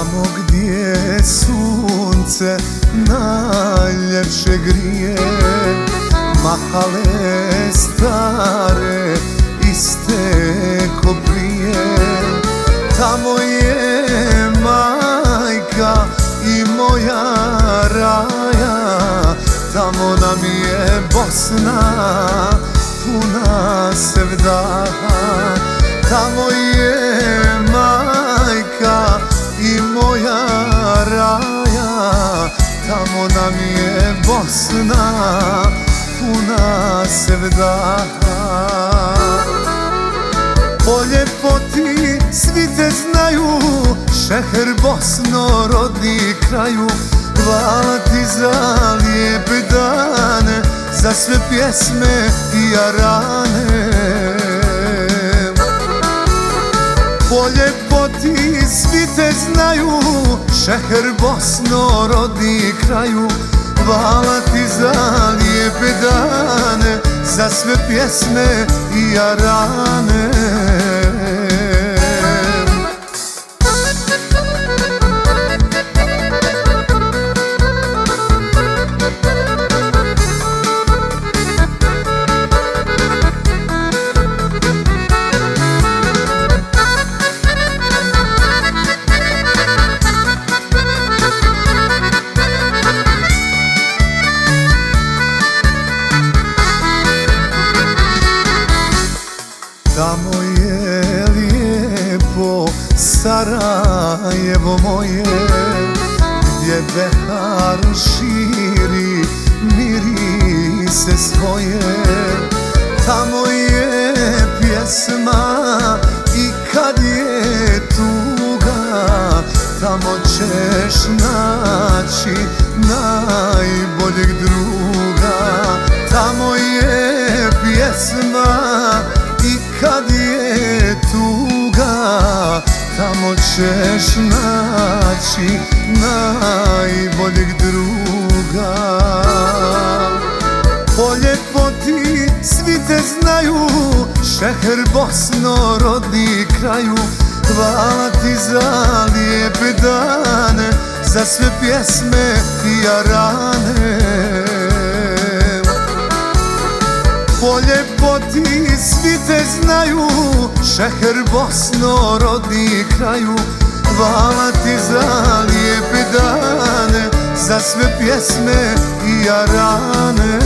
Tamo gdje sunce najljepše grije, mahale stare iste ko prije. Tamo je majka i moja raja, tamo nam je Bosna puna sevdaha. Tamo je majka i moja raja, tamo nam je Bosna puna sevdaha. Po ljepoti svi te znaju, šeher Bosno rodni kraju. Hvala ti za lijepe dane, za sve pjesme i jarane. Po ljepoti svi te znaju, šeher Bosno rodni kraju. Hvala ti za lijepe dane, za sve pjesme i jarane. Tamo je lijepo Sarajevo moje, gdje behar širi mirise svoje. Tamo je pjesma i kad je tuga, tamo ćeš naći najboljeg druga. Tamo je pjesma i kad je tuga, tamo ćeš naći najboljeg druga. Po ljepoti svi te znaju, šeher Bosno rodni kraju. Hvala ti za lijepe dane, za sve pjesme i jarane. Po ljepoti svi te znaju, šeher Bosno rodni kraju. Hvala ti za lijepe dane, za sve pjesme i jarane.